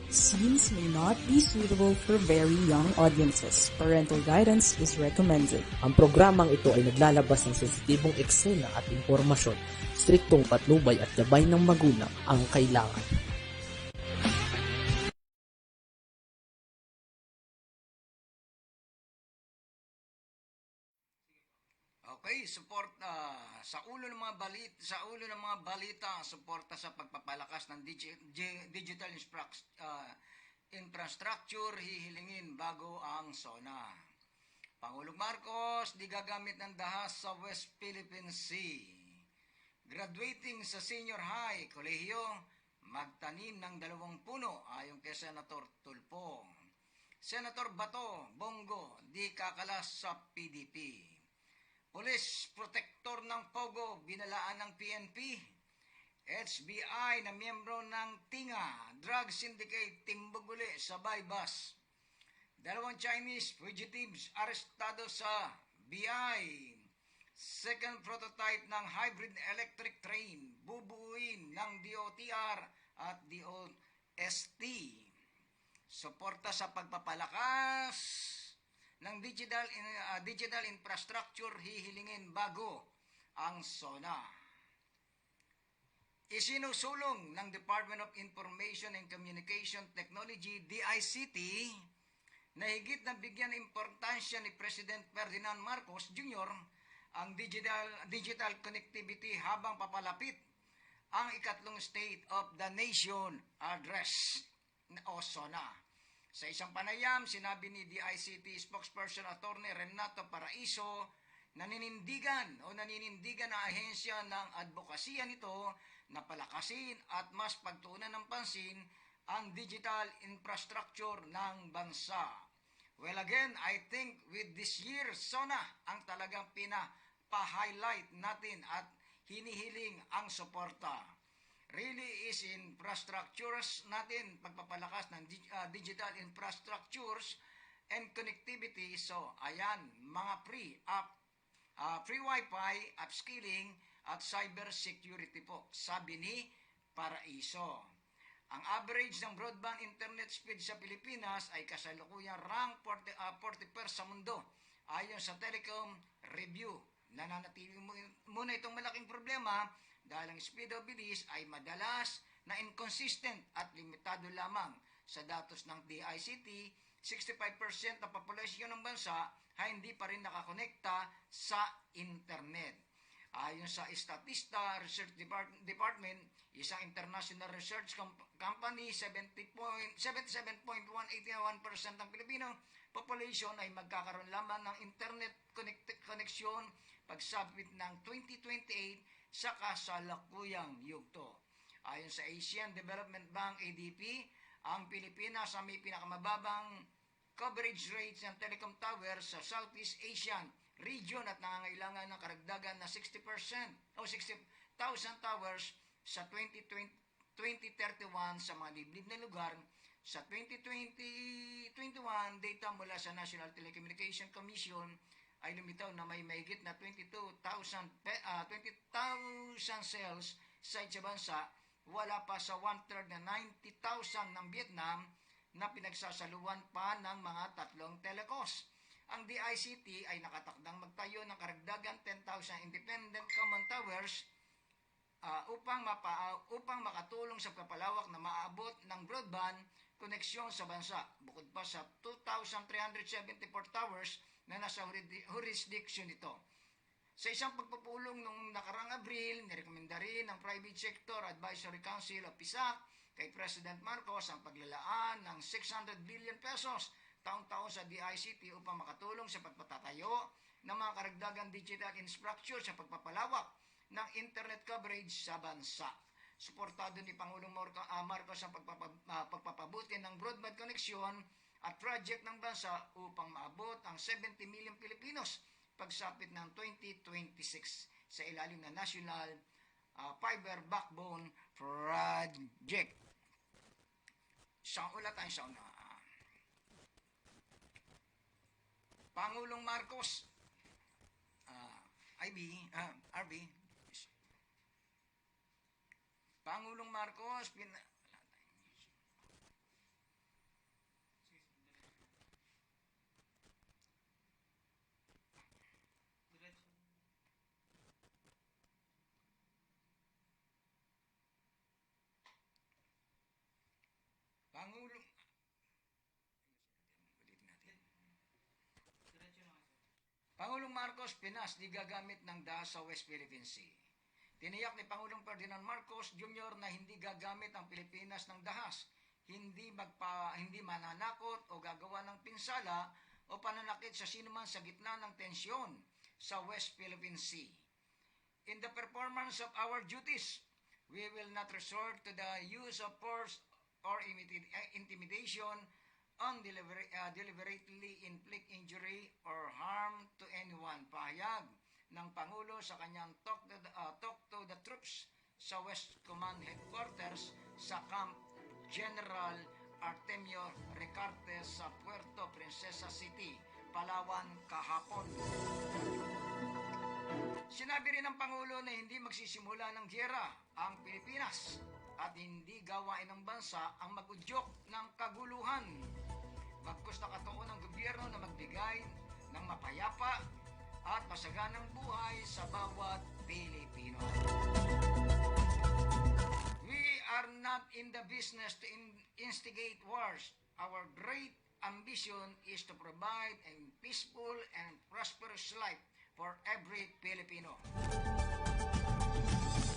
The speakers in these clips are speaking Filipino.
Scenes may not be suitable for very young audiences. Parental guidance is recommended. Ang programang ito ay naglalabas ng sensitibong eksena at impormasyon. Striktong patnubay at gabay ng magulang ang kailangan. Okay, support sa ulo ng mga balita, suporta sa pagpapalakas ng digital infrastructure hihilingin bago ang SONA. Pangulong Marcos di gagamit ng dahas sa West Philippine Sea. Graduating sa senior high kolehiyo, magtanim ng 2 puno ayon kay Senator Tulfo. Senator Bato, Bongo, di kakalas sa PDP. Police protector ng Pogo, binalaan ng PNP. HBI na miyembro ng TINGA, drug syndicate, timbog uli sa Baybas. 2 Chinese fugitives arestado sa BI. Second prototype ng hybrid electric train, bubuuin ng DOTR at DOST. Suporta sa pagpapalakas ng digital infrastructure hihilingin bago ang SONA. Isinusulong ng Department of Information and Communication Technology, DICT, na higit na bigyan importansya ni President Ferdinand Marcos Jr. ang digital connectivity habang papalapit ang ikatlong State of the Nation Address o SONA. Sa isang panayam, sinabi ni DICT spokesperson Attorney Renato Paraiso na naninindigan ang ahensya ng advokasya nito na palakasin at mas pagtuunan ng pansin ang digital infrastructure ng bansa. Well, again, I think with this year, SONA ang talagang pinapahighlight natin at hinihiling ang suporta. Really is infrastructures natin, pagpapalakas ng digital infrastructures and connectivity. So, ayan, mga free wifi, upskilling, at cyber security po, sabi ni Paraiso. Ang average ng broadband internet speed sa Pilipinas ay kasalukuyang rank 41st sa mundo. Ayon sa Telecom Review, nananatili muna itong malaking problema dahil ang speed o bilis ay madalas na inconsistent at limitado lamang. Sa datos ng DICT, 65% ng populasyon ng bansa ay hindi pa rin nakakonekta sa internet. Ayon sa Statista Research Department, isang international research company, 77.181% ng Pilipino population ay magkakaroon lamang ng internet connection pagsapit ng 2028 sa kasalukuyang yugto. Ayon sa Asian Development Bank ADB, ang Pilipinas ay may pinakamababang coverage rates ng telecom towers sa Southeast Asian region at nangangailangan ng karagdagan na 60% o 60,000 towers sa 2031 sa mga liblib na lugar. Sa 2021 data mula sa National Telecommunication Commission ay lumitaw na may mahigit na 20,000 cells site sa bansa, wala pa sa 1/3 na 90,000 ng Vietnam na pinagsasaluhan pa ng mga tatlong telcos. Ang DICT ay nakatakdang magtayo ng karagdagan 10,000 independent common towers upang makatulong sa pagpapalawak na maabot ng broadband koneksyon sa bansa. Bukod pa sa 2,374 towers na nasa jurisdiction nito. Sa isang pagpupulong noong nakarang Abril, nirekomenda rin ng Private Sector Advisory Council o PSAC kay President Marcos ang paglalaan ng 600 billion pesos taon-taon sa DICT upang makatulong sa pagpatatayo ng mga karagdagang digital infrastructure sa pagpapalawak ng internet coverage sa bansa. Suportado ni Pangulong Marcos ang pagpapabuti ng broadband connection at project ng bansa upang maabot ang 70 million Pilipinos pagsapit ng 2026 sa ilalim ng National Fiber Backbone Project. Sa ulat tayo sa una. Pangulong Marcos, RB, Pangulong Marcos, Pangulong Pangulong Marcos pinas di gagamit ng dahas sa West Philippine Sea. Tiniyak ni Pangulong Ferdinand Marcos Jr. na hindi gagamit ang Pilipinas ng dahas, hindi mananakot o gagawa ng pinsala o pananakit sa sinuman sa gitna ng tensyon sa West Philippine Sea. In the performance of our duties, we will not resort to the use of force or intimidation on deliberately inflict injury or harm to anyone. Pahayag ng Pangulo sa kanyang talk to the troops sa West Command Headquarters sa Camp General Artemio Recarte sa Puerto Princesa City, Palawan kahapon. Sinabi rin ng Pangulo na hindi magsisimula ng giyera ang Pilipinas at hindi gawain ng bansa ang magudyok ng kaguluhan. Bagkus nakatuon ng gobyerno na magbigay ng mapayapa at masaganang buhay sa bawat Pilipino. We are not in the business to instigate wars. Our great ambition is to provide a peaceful and prosperous life for every Filipino.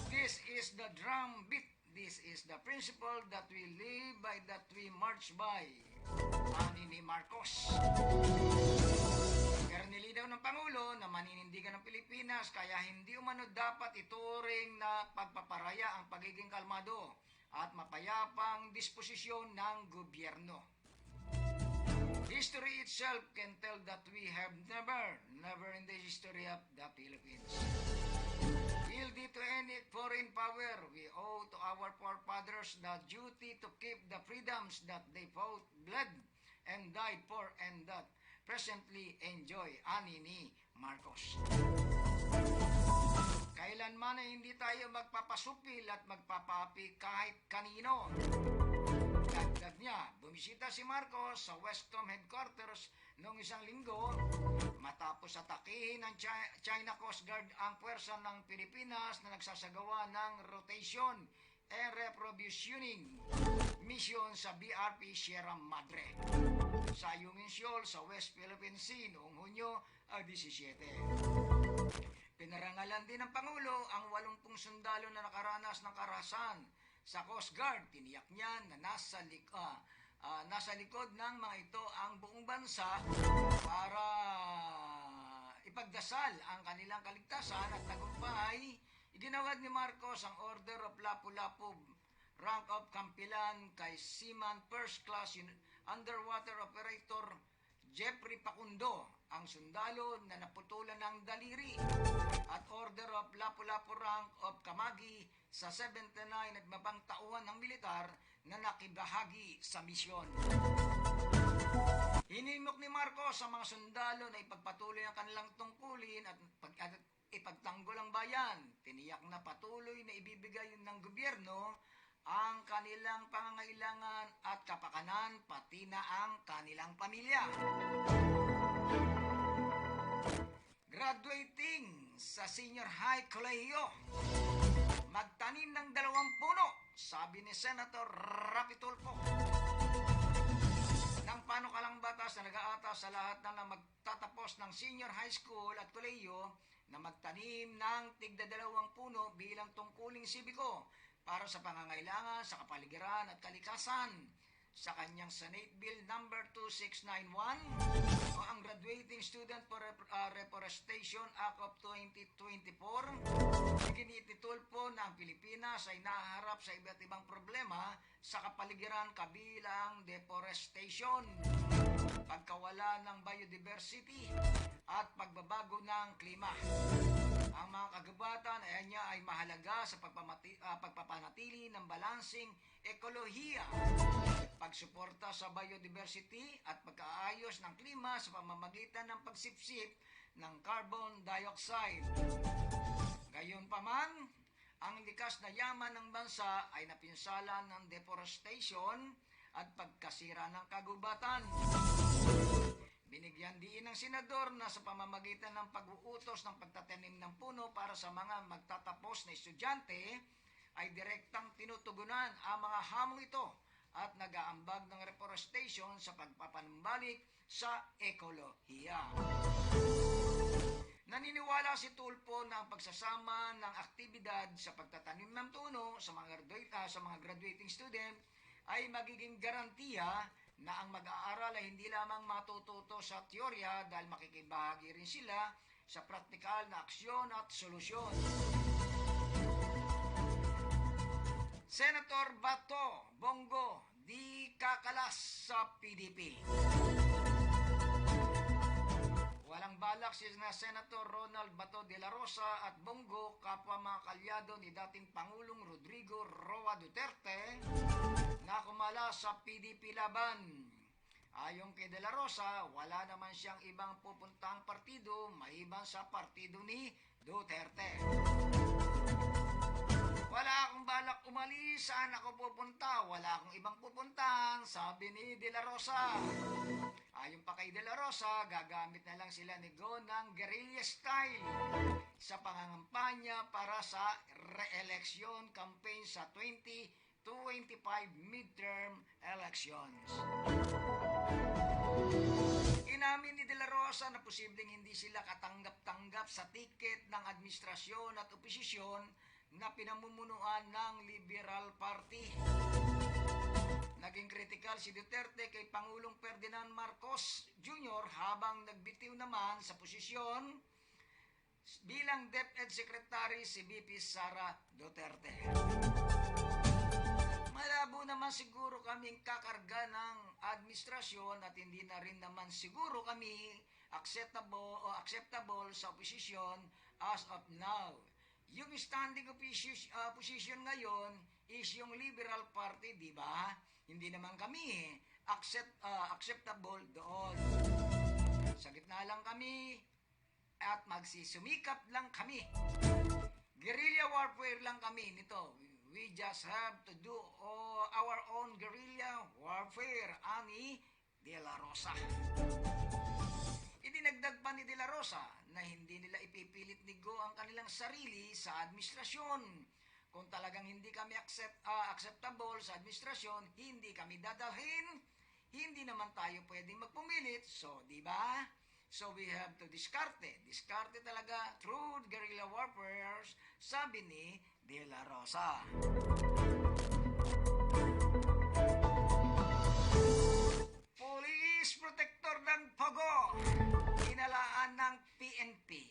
This is the drum beat. This is the principle that we live by, that we march by. Ani ni Marcos. Pero nilinaw ng Pangulo na maninindigan ng Pilipinas kaya hindi umano dapat ituring na pagpaparaya ang pagiging kalmado at mapayapang disposisyon ng gobyerno. History itself can tell that we have never in the history of the Philippines yielded to any foreign power. We owe to our forefathers the duty to keep the freedoms that they fought, bled, and died for, and that presently enjoy. Ani ni Marcos. Kailanman ay hindi tayo magpapasupil at magpapapi kahit kanino. Dagdag niya, bumisita si Marcos sa Westcom Headquarters noong isang linggo matapos atakihin ng China Coast Guard ang puwersa ng Pilipinas na nagsasagawa ng rotation and reprovisioning mission sa BRP Sierra Madre sa Ayungin Shoal sa West Philippine Sea noong Hunyo 17. Pinarangalan din ng Pangulo ang 80 sundalo na nakaranas ng karahasan sa Coast Guard. Tiniyak niya na nasa likod ng mga ito ang buong bansa para ipagdasal ang kanilang kaligtasan at tagumpay. Iginawad ni Marcos ang Order of Lapu-Lapu rank of Kampilan kay Seaman First Class Underwater Operator Jeffrey Pacundo, ang sundalo na naputulan ng daliri, at Order of Lapu-Lapu rank of Kamagi sa 79 at mabang tauhan ng militar na nakibahagi sa misyon. Hinimok ni Marcos sa mga sundalo na ipagpatuloy ang kanilang tungkulin at ipagtanggol ang bayan. Tiniyak na patuloy na ibibigay ng gobyerno ang kanilang pangangailangan at kapakanan, pati na ang kanilang pamilya. Graduating sa senior high kolehiyo, magtanim ng 2 puno, sabi ni Senator Rapi Tulfo. Ng panukalang batas na nag-aatas sa lahat na magtatapos ng senior high school at kolehiyo na magtanim ng tigda 2 puno bilang tungkuling sibiko para sa pangangailangan sa kapaligiran at kalikasan. Sa kanyang Senate Bill number 2691 o ang Graduating Student for Reforestation Act of 2024, iginititulpo na ang Pilipinas ay naharap sa iba't ibang problema sa kapaligiran kabilang deforestation, pagkawala ng biodiversity at pagbabago ng klima. Ang mga kagubatan ay niya ay mahalaga sa pagpapanatili ng balansing ekolohiya, pagsuporta sa biodiversity at pagkaayos ng klima sa pamamagitan ng pagsipsip ng carbon dioxide. Gayunpaman, ang likas na yaman ng bansa ay napinsala ng deforestation at pagkasira ng kagubatan. Binigyan diin ng senador na sa pamamagitan ng pag-uutos ng pagtatanim ng puno para sa mga magtatapos na estudyante ay direktang tinutugunan ang mga hamong ito at nag-aambag ng reforestation sa pagpapanumbalik sa ekolohiya. Naniniwala si Tulfo na ang pagsasama ng aktibidad sa pagtatanim ng puno sa mga graduating student ay magiging garantiya na ang mag-aaral ay hindi lamang matututo sa teorya dahil makikibahagi rin sila sa praktikal na aksyon at solusyon. Senator Bato Bongo di kakalas sa PDP. Walang balak si Senator Ronald Bato de la Rosa at Bongo, kapwa mga kalyado ni dating Pangulong Rodrigo Roa Duterte, na kumala sa PDP laban. Ayon kay de la Rosa, wala naman siyang ibang pupuntang partido maliban sa partido ni Duterte. Wala akong balak umalis, saan ako pupunta? Wala akong ibang pupuntahan, sabi ni de la Rosa. Ayon pa kay de la Rosa, gagamit na lang sila ni Go ng guerrilla style sa pangangampanya para sa re-election campaign sa 2025 midterm elections. Inamin ni de la Rosa na posibleng hindi sila katanggap-tanggap sa tiket ng administrasyon at oposisyon na pinamumunuan ng Liberal Party. Naging kritikal si Duterte kay Pangulong Ferdinand Marcos Jr. habang nagbitiw naman sa posisyon bilang DepEd Secretary si VP Sara Duterte. Malabo naman siguro kaming kakarga ng administrasyon at hindi na rin naman siguro kami acceptable sa oposisyon as of now. Yung standing position ngayon is yung Liberal Party, di ba? Hindi naman kami acceptable doon. Sa gitna lang kami at magsisumikap lang kami. Guerrilla warfare lang kami nito. We just have to do our own guerrilla warfare, ani de la Rosa. Idinagdag pa ni de la Rosa na hindi nila ipipilit ni Go ang kanilang sarili sa administrasyon. Kung talagang hindi kami acceptable sa administrasyon, hindi kami dadalhin. Hindi naman tayo pwedeng magpumilit. So, di ba? So, we have to diskarte. Diskarte talaga through guerrilla warfare, sabi ni de la Rosa. Police protector ng Pogo, inalaan ng PNP.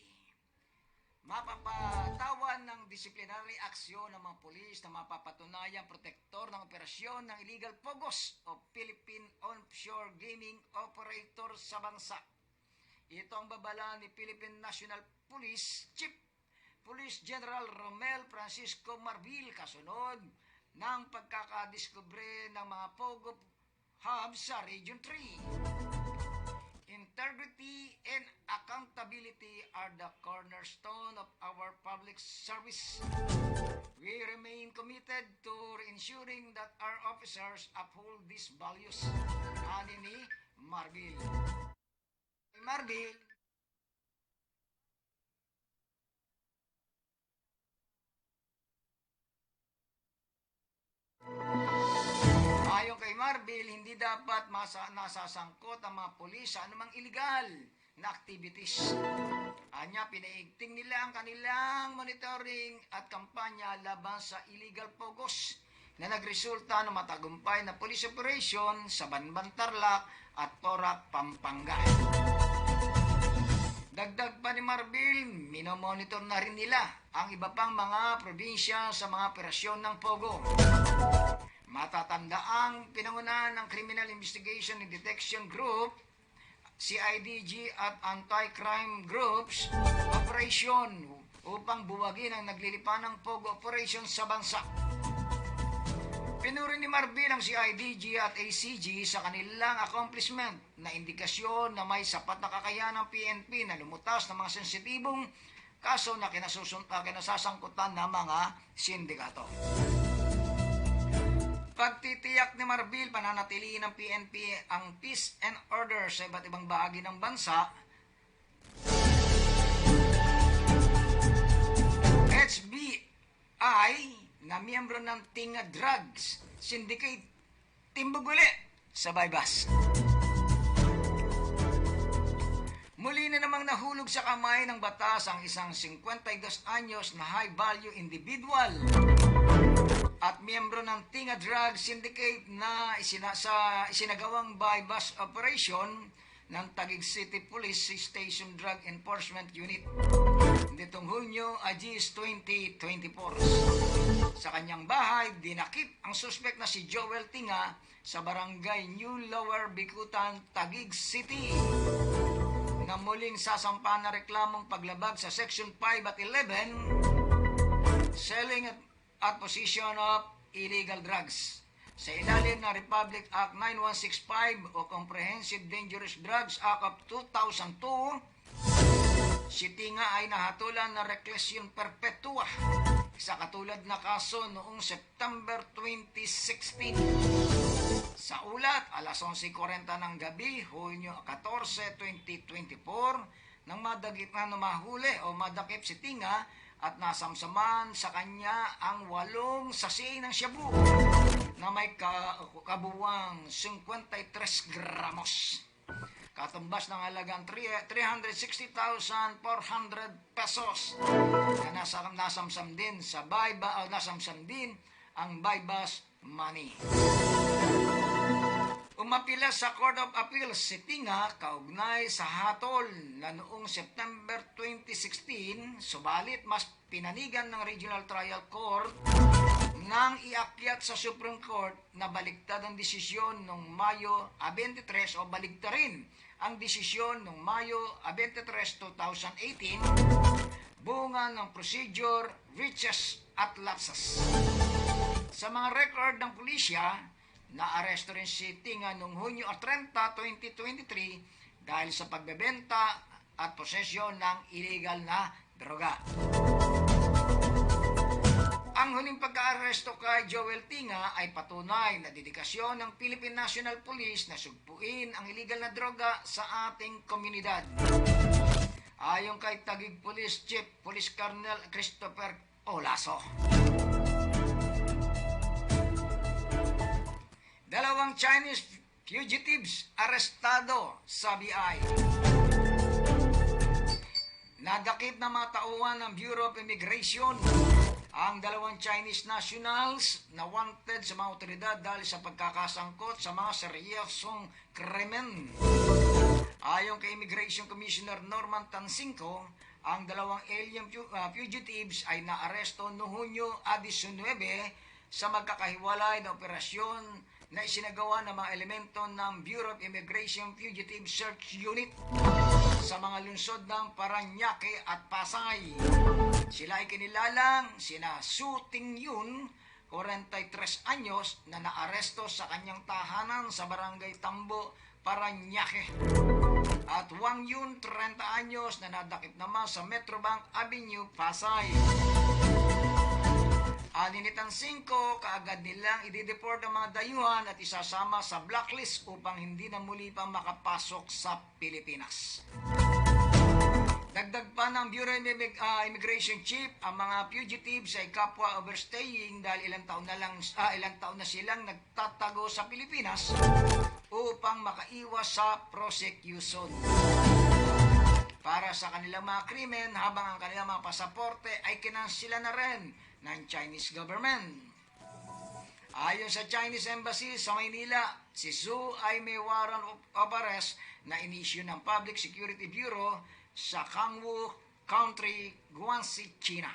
Mapapatawan ng disciplinary aksyon ng mga pulis na mapapatunayang protektor ng operasyon ng illegal Pogos o Philippine Offshore Gaming Operator sa bansa. Ito ang babala ni Philippine National Police Chief Police General Romel Francisco Marbil kasunod ng pagkakadiskubre ng mga Pogo hubs sa Region 3. Integrity and accountability are the cornerstone of our public service. We remain committed to ensuring that our officers uphold these values. Ani ni Marbil. Ayon kay Marbil, hindi dapat nasasangkot ang mga pulis sa anumang illegal na activities. Anya, pinaigting nila ang kanilang monitoring at kampanya laban sa illegal Pogos na nagresulta ng matagumpay na police operation sa Banban, Tarlac at Porac, Pampanga. Dagdag pa ni Marbil, minomonitor na rin nila ang iba pang mga probinsya sa mga operasyon ng Pogo. Matatandaang pinangunahan ng Criminal Investigation and Detection Group, CIDG at Anti-Crime Groups operation upang buwagin ang naglilipan ng Pogo operation sa bansa. Pinuri ni Marbil ang CIDG at ACG sa kanilang accomplishment na indikasyon na may sapat na kakayahan ng PNP na lumutas ng mga sensitibong kaso na kinasasangkutan ng mga sindikato. Pagtitiyak ni Marbil, pananatiliin ng PNP ang peace and order sa iba't ibang bahagi ng bansa. HBI na miyembro ng Tinga Drugs Syndicate timbog uli sa Baybas. Muli na namang nahulog sa kamay ng batas ang isang 52 anyos na high-value individual at miyembro ng Tinga Drug Syndicate na isinagawang Baybas operation ng Taguig City Police Station Drug Enforcement Unit nitong Hunyo, Agis 2024. Sa kanyang bahay, dinakip ang suspect na si Joel Tinga sa barangay New Lower Bikutan, Taguig City na muling sasampa na reklamong paglabag sa Section 5 at 11, selling at possession of illegal drugs. Sa ilalim ng Republic Act 9165 o Comprehensive Dangerous Drugs Act of 2002, si Tinga ay nahatulan na reclusion perpetua sa katulad na kaso noong September 2016. Sa ulat, alas 11:40 ng gabi, Hunyo 14, 2024, nang madagit na mahuli o madakip si Tinga at nasamsaman sa kanya ang 8 sachet ng shabu na may kabuwang 53 gramos. Katumbas ng halagang 360,400 pesos na nasamsam din sa nasamsam din ang Baybas money. Umapila sa Court of Appeals si Tinga kaugnay sa hatol na noong September 2016, subalit mas pinanigan ng Regional Trial Court nang iakyat sa Supreme Court na baligtad ang desisyon noong Mayo 23 o baligtarin ang desisyon noong Mayo 23, 2018, bunga ng procedure, riches at lapses. Sa mga record ng pulisya, naaresto rin si Tinga noong Hunyo 30, 2023 dahil sa pagbebenta at posesyon ng illegal na droga. Ang huling pagka-aresto kay Joel Tinga ay patunay na dedikasyon ng Philippine National Police na sugpuin ang illegal na droga sa ating komunidad. Ayon kay Taguig Police Chief Police Colonel Christopher Olaso. 2 Chinese fugitives arestado sa BI. Nadakip na mga tauhan ng Bureau of Immigration ang 2 Chinese nationals na wanted sa mga otoridad dahil sa pagkakasangkot sa mga seryosong krimen. Ayon kay Immigration Commissioner Norman Tansinco, ang 2 alien fugitives ay naaresto noong Hunyo 19 sa magkakahiwalay na operasyon na isinagawa ng mga elemento ng Bureau of Immigration Fugitive Search Unit sa mga lungsod ng Parañaque at Pasay. Sila ay kinilalang sina Su Tingyun, 43 anyos, na naaresto sa kanyang tahanan sa Barangay Tambo, Parañaque. At Wang Yun, 30 anyos, na nadakip naman sa Metrobank Avenue, Pasay. Aninitan 5, kaagad nilang i-deport ang mga dayuhan at isasama sa blacklist upang hindi na muli pa makapasok sa Pilipinas. Dagdag pa ng Bureau of Immigration Chief, ang mga fugitives ay kapwa overstaying dahil ilang taon na silang nagtatago sa Pilipinas upang makaiwas sa prosecution para sa kanilang mga krimen, habang ang kanilang mga pasaporte ay kinansila na rin ng Chinese government. Ayon sa Chinese Embassy sa Maynila, si Su ay may warrant of arrest na inisyu ng Public Security Bureau sa Kangwu Country, Guangxi, China.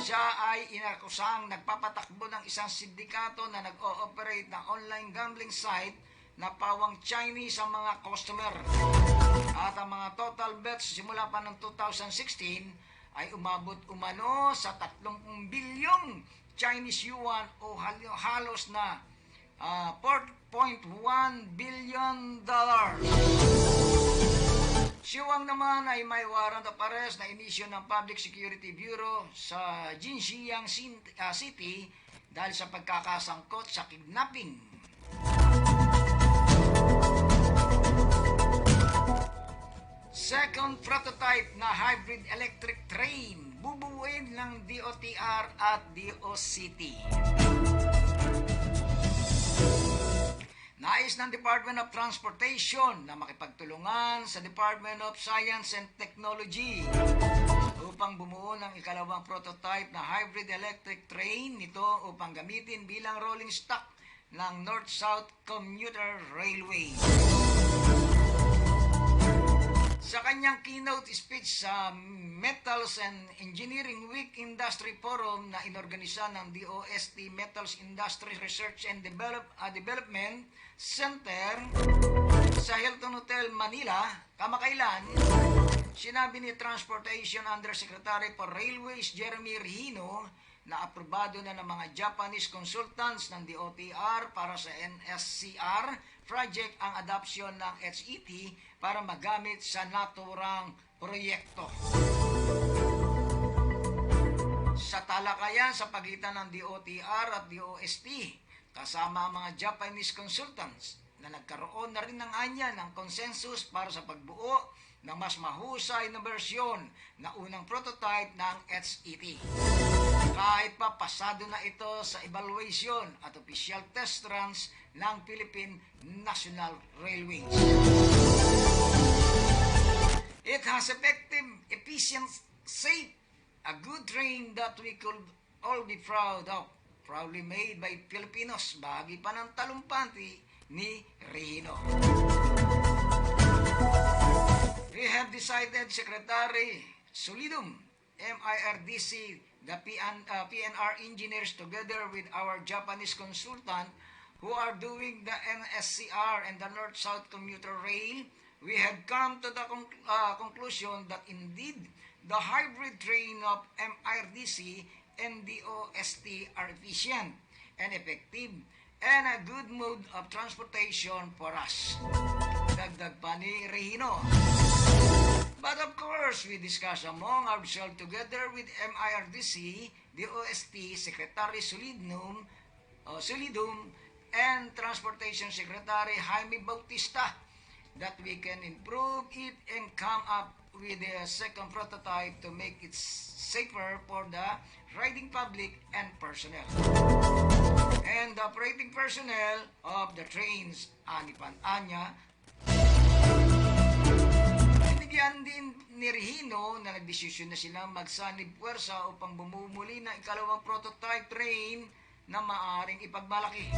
Siya ay inakusang nagpapatakbo ng isang sindikato na nag-ooperate ng online gambling site na pawang Chinese ang mga customer. At ang mga total bets simula pa ng 2016 ay umabot umano sa 30 bilyong Chinese yuan o halos na $4.1 billion. Si Wang naman ay may warrant of arrest na inisyu ng Public Security Bureau sa Jinxiang City dahil sa pagkakasangkot sa kidnapping. Second prototype na hybrid electric train bubuuin ng DOTR at DOCT. Nais ng Department of Transportation na makipagtulungan sa Department of Science and Technology upang bumuo ng ikalawang prototype na hybrid electric train nito upang gamitin bilang rolling stock ng North-South Commuter Railway. Sa kanyang keynote speech sa Metals and Engineering Week Industry Forum na inorganisa ng DOST Metals Industry Research and Development Center sa Hilton Hotel, Manila, kamakailan, sinabi ni Transportation Undersecretary for Railways Jeremy Rehino na aprobado na ng mga Japanese consultants ng DOTR para sa NSCR project ang adoption ng HET para magamit sa naturang proyekto. Sa talakayan sa pagitan ng DOTR at DOST, kasama ang mga Japanese consultants na nagkaroon na rin ng anya ng consensus para sa pagbuo ng mas mahusay na bersyon na unang prototype ng HET. Kahit pa pasado na ito sa evaluation at official test runs ng Philippine National Railways. It has effective, efficient, safe, a good train that we could all be proud of. Proudly made by Filipinos, bahagi pa ng talumpati ni Rehino. We have decided, Secretary Solidum, MIRDC, the PNR engineers together with our Japanese consultant who are doing the NSCR and the North-South Commuter Rail, we have come to the conclusion that indeed the hybrid train of MIRDC and DOST are efficient and effective and a good mode of transportation for us. Dagdag pa ni Rehino. But of course, we discuss among ourselves together with MIRDC, DOST, Secretary Solidum, and Transportation Secretary Jaime Bautista that we can improve it and come up with a second prototype to make it safer for the riding public and personnel. And the operating personnel of the trains, anipan anya, binigyan din ni Rehino na nagdesisyon na sila magsanib puwersa upang bumumuli ng ikalawang prototype train na maaring ipagmalaki.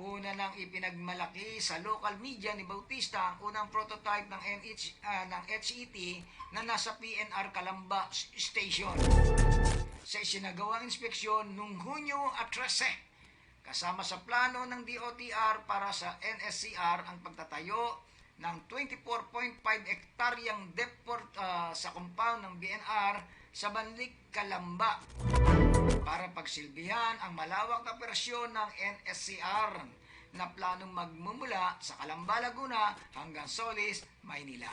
Una nang ipinagmalaki sa local media ni Bautista ang unang prototype ng HET na nasa PNR Calamba Station. Sa isinagawang inspeksyon noong Hunyo 13, kasama sa plano ng DOTR para sa NSCR ang pagtatayo ng 24.5 hektaryang depot sa compound ng BNR sa Banlik, Calamba para pagsilbihan ang malawak na operasyon ng NSCR na planong magmumula sa Calamba, Laguna hanggang Solis, Maynila.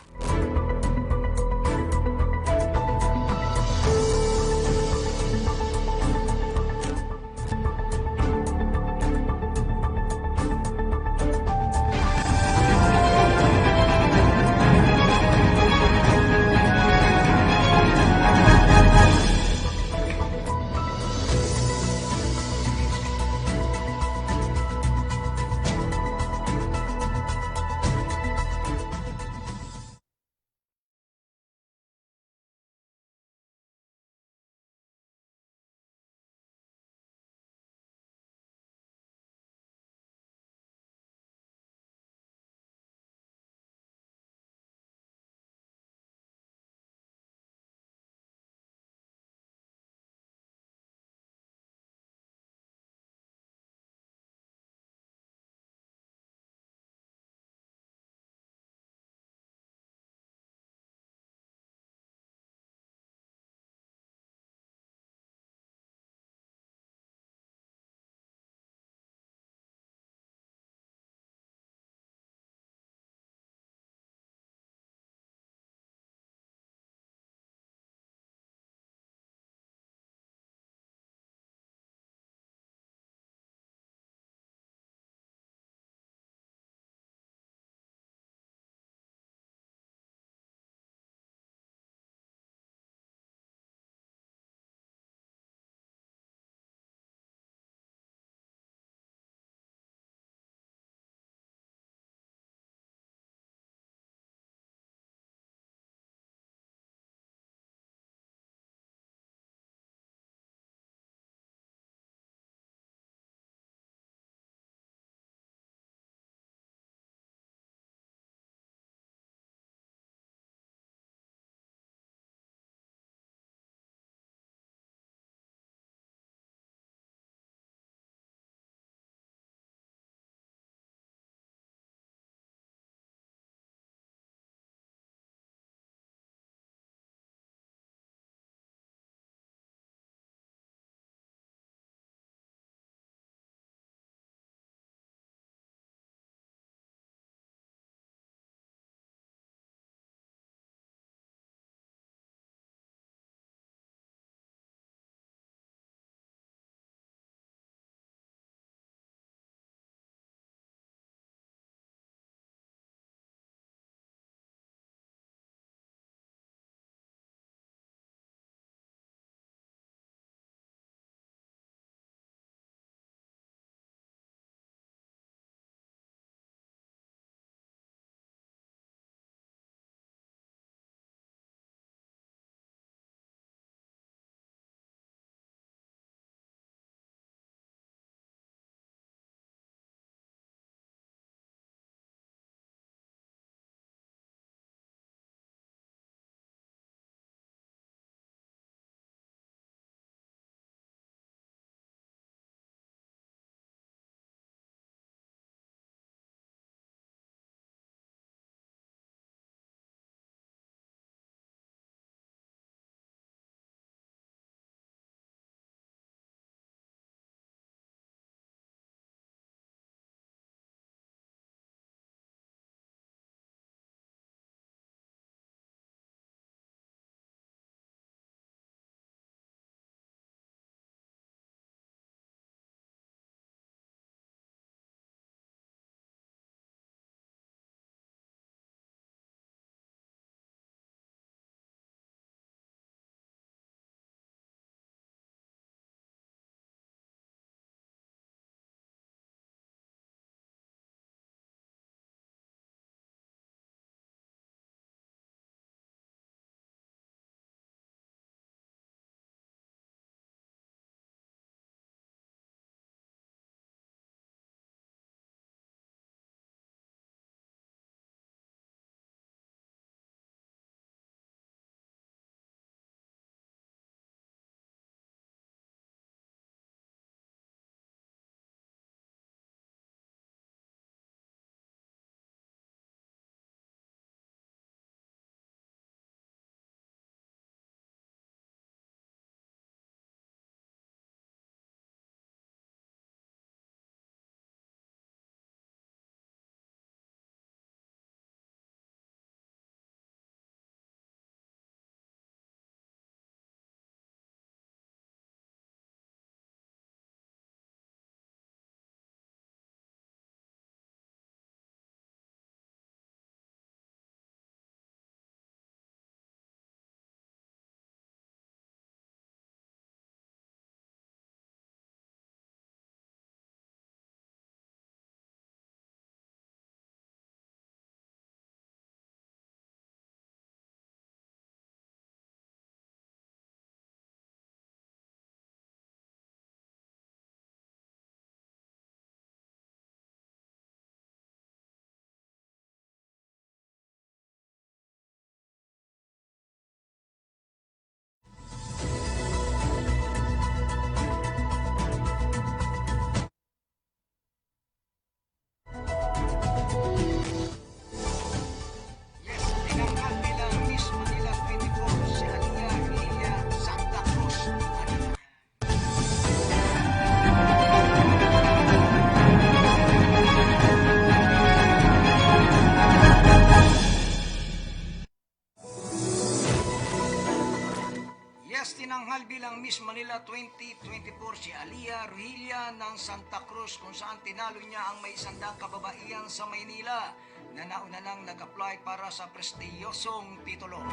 Tinanghal bilang Miss Manila 2024 si Alia Rohilia ng Santa Cruz kung saan tinalo niya ang may 100 kababaihan sa Maynila na nauna nang nag-apply para sa prestiyosong titulo.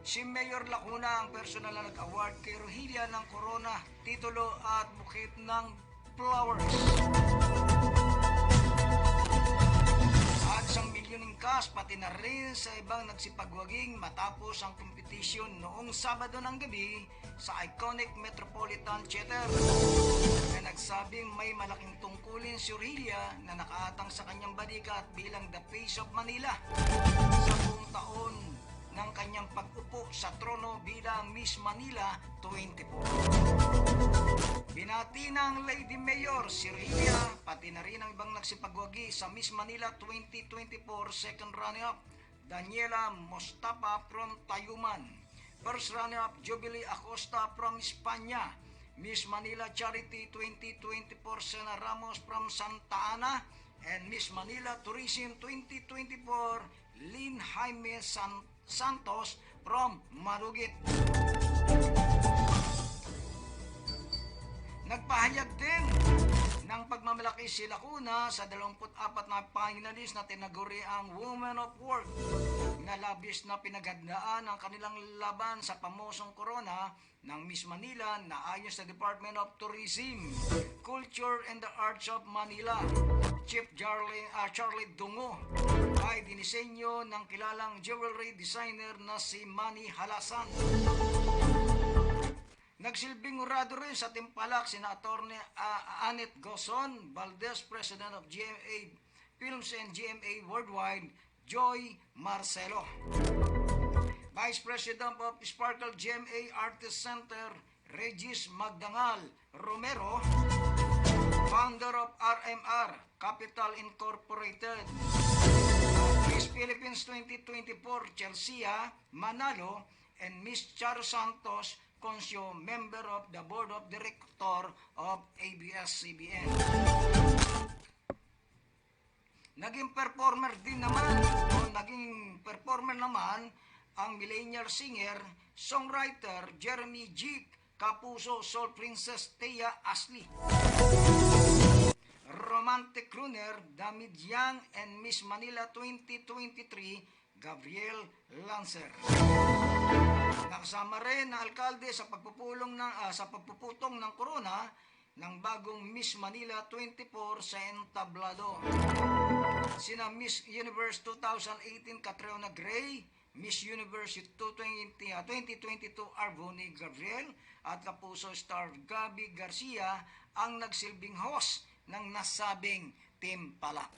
Si Mayor Lacuna ang personal na nag-award kay Rohilia ng Corona, titulo at bukit ng flowers. At isang milyoning cash pati na rin sa ibang nagsipagwaging matapos ang kompetisyon noong Sabado ng gabi sa iconic Metropolitan Theater na nagsabing may malaking tungkulin si Rohilia na nakaatang sa kanyang balikat bilang the face of Manila sa buong taon ng kanyang pag-upo sa trono bilang Miss Manila 24. Binati ng Lady Mayor si Rohilia pati na rin ang ibang nagsipagwagi sa Miss Manila 2024 second runner-up Daniela Mostafa from Tayuman, first runner-up Jubilee Acosta from Espanya, Miss Manila Charity 2024 Sena Ramos from Santa Ana, and Miss Manila Tourism 2024 Lynn Jaime Santos from Marugit. Nagpahayag din ng pagmamalaki si Lacuna sa 24 na finalist na tinaguri ang Women of Work na labis na pinaghandaan ang kanilang laban sa pamosong corona ng Miss Manila na ayon sa Department of Tourism, Culture and the Arts of Manila, Chief Charlie Dungo ay dinisenyo ng kilalang jewelry designer na si Manny Halasan. Nagsilbing urado rin sa timpalak sina Atty. Annette Gozon Valdez, President of GMA Films and GMA Worldwide, Joy Marcelo. Vice President of Sparkle GMA Artist Center, Regis Magdangal Romero. Founder of RMR Capital Incorporated, Miss Philippines 2024 Chelsea Manalo, and Miss Charo Santos Concio, member of the Board of Director of ABS-CBN. Naging performer naman ang millennial singer, songwriter Jeremy G. Kapuso Soul Princess Thea Ashley. Romantic crooner Damit Yang and Miss Manila 2023 Gabriel Lancer. Nakasama rin na alkalde sa pagpuputong ng corona ng bagong Miss Manila 24 sa entablado. Sina Miss Universe 2018 Catriona Gray, Miss Universe 2022 Arboni Gabriel at Kapuso star Gabby Garcia ang nagsilbing host ng nasabing timpalak.